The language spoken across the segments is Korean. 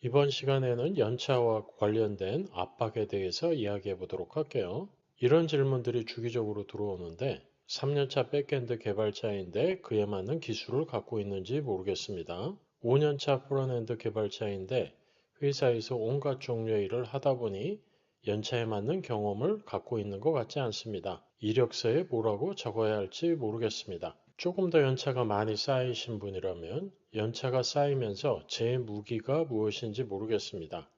이번 시간에는 연차와 관련된 압박에 대해서 이야기해 보도록 할게요. 이런 질문들이 주기적으로 들어오는데 3년차 백엔드 개발자인데 그에 맞는 기술을 갖고 있는지 모르겠습니다. 5년차 프론엔드 개발자인데 회사에서 온갖 종류의 일을 하다 보니 연차에 맞는 경험을 갖고 있는 것 같지 않습니다. 이력서에 뭐라고 적어야 할지 모르겠습니다. 조금 더 연차가 많이 쌓이신 분이라면 연차가 쌓이면서 제 무기가 무엇인지 모르겠습니다.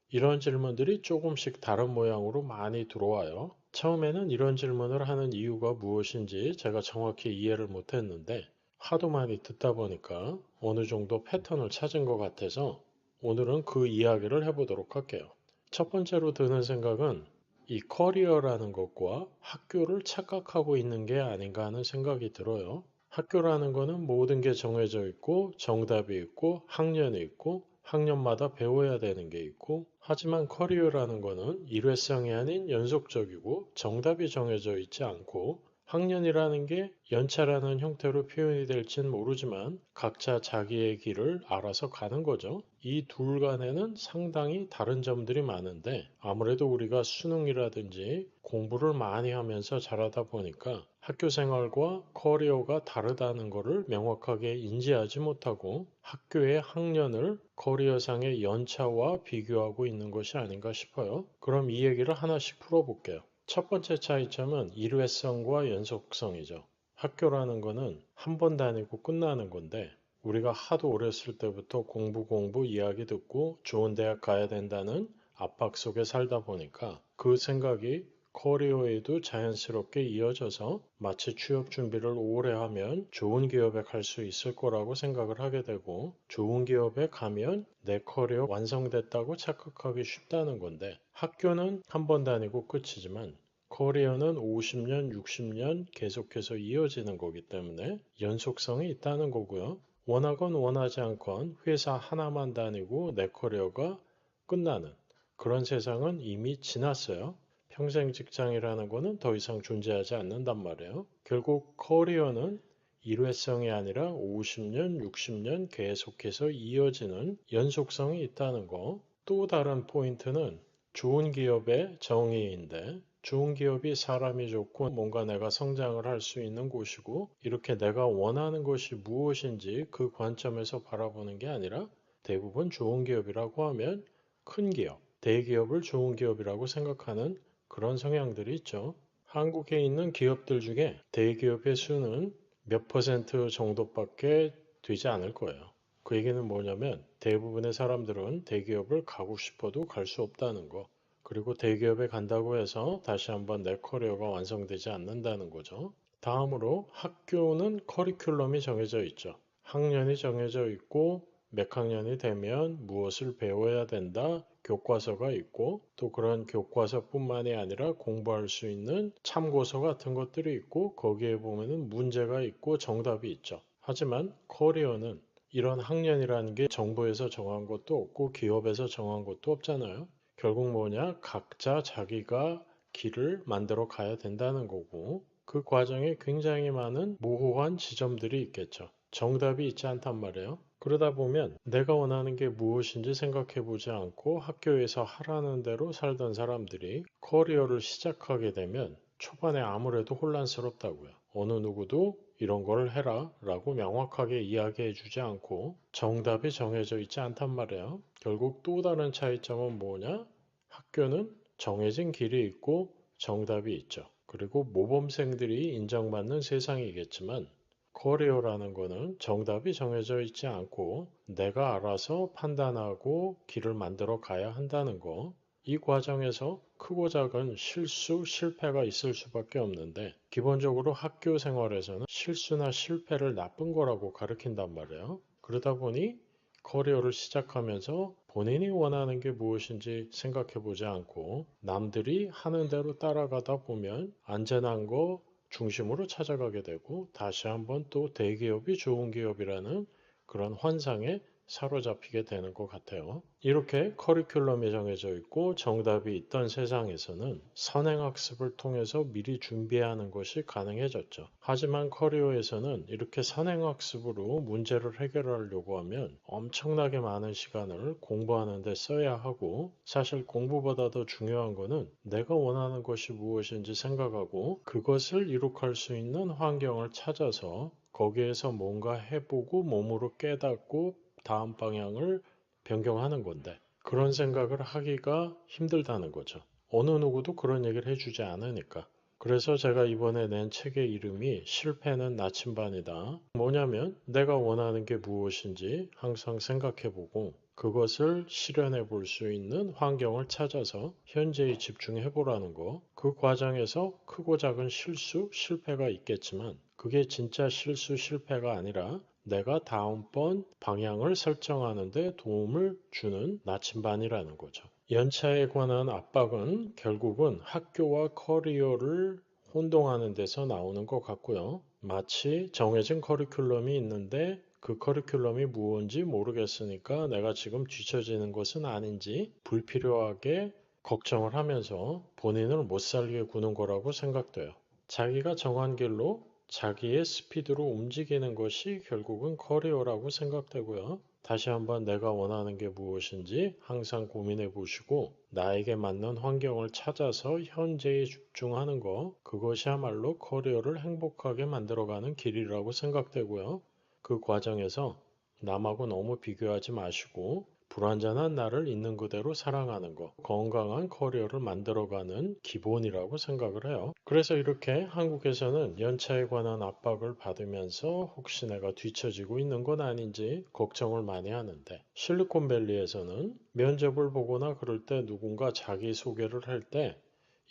이런 질문들이 조금씩 다른 모양으로 많이 들어와요. 처음에는 이런 질문을 하는 이유가 무엇인지 제가 정확히 이해를 못했는데 하도 많이 듣다 보니까 어느 정도 패턴을 찾은 것 같아서 오늘은 그 이야기를 해보도록 할게요. 첫 번째로 드는 생각은 이 커리어라는 것과 학교를 착각하고 있는 게 아닌가 하는 생각이 들어요. 학교라는 거는 모든 게 정해져 있고 정답이 있고 학년이 있고 학년마다 배워야 되는 게 있고 하지만 커리어라는 거는 일회성이 아닌 연속적이고 정답이 정해져 있지 않고 학년이라는 게 연차라는 형태로 표현이 될진 모르지만 각자 자기의 길을 알아서 가는 거죠. 이 둘 간에는 상당히 다른 점들이 많은데 아무래도 우리가 수능이라든지 공부를 많이 하면서 자라다 보니까 학교 생활과 커리어가 다르다는 것을 명확하게 인지하지 못하고 학교의 학년을 커리어상의 연차와 비교하고 있는 것이 아닌가 싶어요. 그럼 이 얘기를 하나씩 풀어볼게요. 첫 번째 차이점은 일회성과 연속성이죠. 학교라는 거는 한 번 다니고 끝나는 건데 우리가 하도 어렸을 때부터 공부 이야기 듣고 좋은 대학 가야 된다는 압박 속에 살다 보니까 그 생각이 커리어에도 자연스럽게 이어져서 마치 취업 준비를 오래 하면 좋은 기업에 갈 수 있을 거라고 생각을 하게 되고 좋은 기업에 가면 내 커리어 완성됐다고 착각하기 쉽다는 건데 학교는 한 번 다니고 끝이지만 커리어는 50년, 60년 계속해서 이어지는 거기 때문에 연속성이 있다는 거고요. 원하건 원하지 않건 회사 하나만 다니고 내 커리어가 끝나는 그런 세상은 이미 지났어요. 평생 직장이라는 거는 더 이상 존재하지 않는단 말이에요. 결국 커리어는 일회성이 아니라 50년, 60년 계속해서 이어지는 연속성이 있다는 거. 또 다른 포인트는 좋은 기업의 정의인데 좋은 기업이 사람이 좋고 뭔가 내가 성장을 할 수 있는 곳이고 이렇게 내가 원하는 것이 무엇인지 그 관점에서 바라보는 게 아니라 대부분 좋은 기업이라고 하면 큰 기업, 대기업을 좋은 기업이라고 생각하는 그런 성향들이 있죠. 한국에 있는 기업들 중에 대기업의 수는 몇 퍼센트 정도밖에 되지 않을 거예요. 그 얘기는 뭐냐면 대부분의 사람들은 대기업을 가고 싶어도 갈 수 없다는 거. 그리고 대기업에 간다고 해서 다시 한번 내 커리어가 완성되지 않는다는 거죠. 다음으로 학교는 커리큘럼이 정해져 있죠. 학년이 정해져 있고 몇 학년이 되면 무엇을 배워야 된다, 교과서가 있고 또 그런 교과서뿐만이 아니라 공부할 수 있는 참고서 같은 것들이 있고 거기에 보면은 문제가 있고 정답이 있죠. 하지만 커리어는 이런 학년이라는 게 정부에서 정한 것도 없고 기업에서 정한 것도 없잖아요. 결국 뭐냐? 각자 자기가 길을 만들어 가야 된다는 거고 그 과정에 굉장히 많은 모호한 지점들이 있겠죠. 정답이 있지 않단 말이에요. 그러다 보면 내가 원하는 게 무엇인지 생각해 보지 않고 학교에서 하라는 대로 살던 사람들이 커리어를 시작하게 되면 초반에 아무래도 혼란스럽다고요. 어느 누구도 이런 걸 해라 라고 명확하게 이야기해 주지 않고 정답이 정해져 있지 않단 말이에요. 결국 또 다른 차이점은 뭐냐? 학교는 정해진 길이 있고 정답이 있죠. 그리고 모범생들이 인정받는 세상이겠지만 커리어라는 거는 정답이 정해져 있지 않고 내가 알아서 판단하고 길을 만들어 가야 한다는 거. 이 과정에서 크고 작은 실수, 실패가 있을 수밖에 없는데 기본적으로 학교 생활에서는 실수나 실패를 나쁜 거라고 가르친단 말이에요. 그러다 보니 커리어를 시작하면서 본인이 원하는 게 무엇인지 생각해 보지 않고 남들이 하는 대로 따라가다 보면 안전한 거 중심으로 찾아가게 되고 다시 한번 또 대기업이 좋은 기업이라는 그런 환상에 사로잡히게 되는 것 같아요. 이렇게 커리큘럼이 정해져 있고 정답이 있던 세상에서는 선행학습을 통해서 미리 준비하는 것이 가능해졌죠. 하지만 커리어에서는 이렇게 선행학습으로 문제를 해결하려고 하면 엄청나게 많은 시간을 공부하는 데 써야 하고, 사실 공부보다 더 중요한 거는 내가 원하는 것이 무엇인지 생각하고 그것을 이룩할 수 있는 환경을 찾아서 거기에서 뭔가 해보고 몸으로 깨닫고 다음 방향을 변경하는 건데, 그런 생각을 하기가 힘들다는 거죠. 어느 누구도 그런 얘기를 해주지 않으니까. 그래서 제가 이번에 낸 책의 이름이 실패는 나침반이다. 뭐냐면 내가 원하는 게 무엇인지 항상 생각해보고 그것을 실현해 볼 수 있는 환경을 찾아서 현재에 집중해 보라는 거. 그 과정에서 크고 작은 실수, 실패가 있겠지만 그게 진짜 실수, 실패가 아니라 내가 다음번 방향을 설정하는 데 도움을 주는 나침반이라는 거죠. 연차에 관한 압박은 결국은 학교와 커리어를 혼동하는 데서 나오는 것 같고요. 마치 정해진 커리큘럼이 있는데 그 커리큘럼이 무엇인지 모르겠으니까 내가 지금 뒤처지는 것은 아닌지 불필요하게 걱정을 하면서 본인을 못 살게 구는 거라고 생각돼요. 자기가 정한 길로 자기의 스피드로 움직이는 것이 결국은 커리어라고 생각되고요. 다시 한번 내가 원하는 게 무엇인지 항상 고민해 보시고 나에게 맞는 환경을 찾아서 현재에 집중하는 거, 그것이야말로 커리어를 행복하게 만들어가는 길이라고 생각되고요. 그 과정에서 남하고 너무 비교하지 마시고 불완전한 나를 있는 그대로 사랑하는 것, 건강한 커리어를 만들어가는 기본이라고 생각을 해요. 그래서 이렇게 한국에서는 연차에 관한 압박을 받으면서 혹시 내가 뒤처지고 있는 건 아닌지 걱정을 많이 하는데, 실리콘밸리에서는 면접을 보거나 그럴 때 누군가 자기소개를 할 때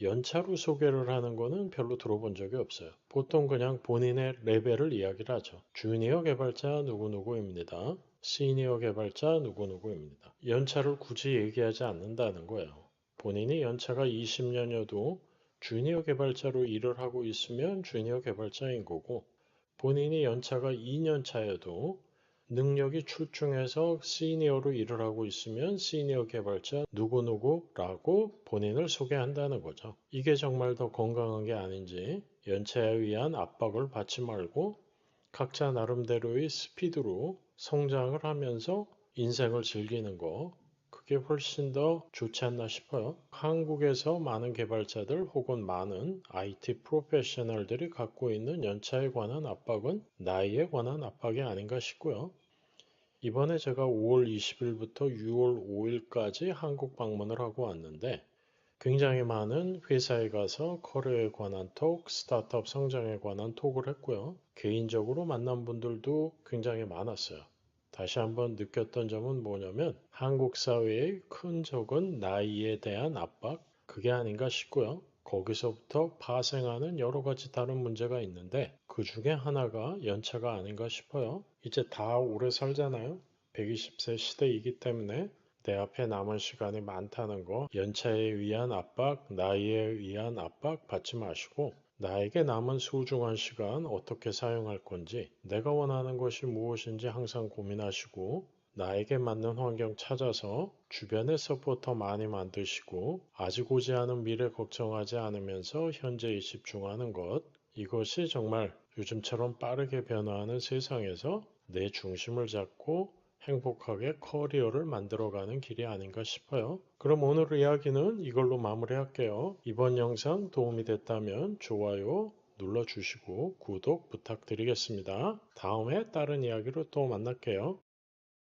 연차로 소개를 하는 거는 별로 들어본 적이 없어요. 보통 그냥 본인의 레벨을 이야기를 하죠. 주니어 개발자 누구누구입니다. 시니어 개발자 누구누구입니다. 연차를 굳이 얘기하지 않는다는 거예요. 본인이 연차가 20년여도 주니어 개발자로 일을 하고 있으면 주니어 개발자인 거고, 본인이 연차가 2년 차여도 능력이 출중해서 시니어로 일을 하고 있으면 시니어 개발자 누구누구라고 본인을 소개한다는 거죠. 이게 정말 더 건강한 게 아닌지, 연차에 의한 압박을 받지 말고 각자 나름대로의 스피드로 성장을 하면서 인생을 즐기는 거, 그게 훨씬 더 좋지 않나 싶어요. 한국에서 많은 개발자들 혹은 많은 IT 프로페셔널들이 갖고 있는 연차에 관한 압박은 나이에 관한 압박이 아닌가 싶고요. 이번에 제가 5월 20일부터 6월 5일까지 한국 방문을 하고 왔는데 굉장히 많은 회사에 가서 커리어에 관한 톡, 스타트업 성장에 관한 톡을 했고요. 개인적으로 만난 분들도 굉장히 많았어요. 다시 한번 느꼈던 점은 뭐냐면 한국 사회의 큰 적은 나이에 대한 압박, 그게 아닌가 싶고요. 거기서부터 파생하는 여러 가지 다른 문제가 있는데 그 중에 하나가 연차가 아닌가 싶어요. 이제 다 오래 살잖아요. 120세 시대이기 때문에 내 앞에 남은 시간이 많다는 거, 연차에 의한 압박, 나이에 의한 압박 받지 마시고 나에게 남은 소중한 시간 어떻게 사용할 건지, 내가 원하는 것이 무엇인지 항상 고민하시고 나에게 맞는 환경 찾아서 주변에 서포터 많이 만드시고 아직 오지 않은 미래 걱정하지 않으면서 현재에 집중하는 것, 이것이 정말 요즘처럼 빠르게 변화하는 세상에서 내 중심을 잡고 행복하게 커리어를 만들어가는 길이 아닌가 싶어요. 그럼 오늘 이야기는 이걸로 마무리할게요. 이번 영상 도움이 됐다면 좋아요 눌러주시고 구독 부탁드리겠습니다. 다음에 다른 이야기로 또 만날게요.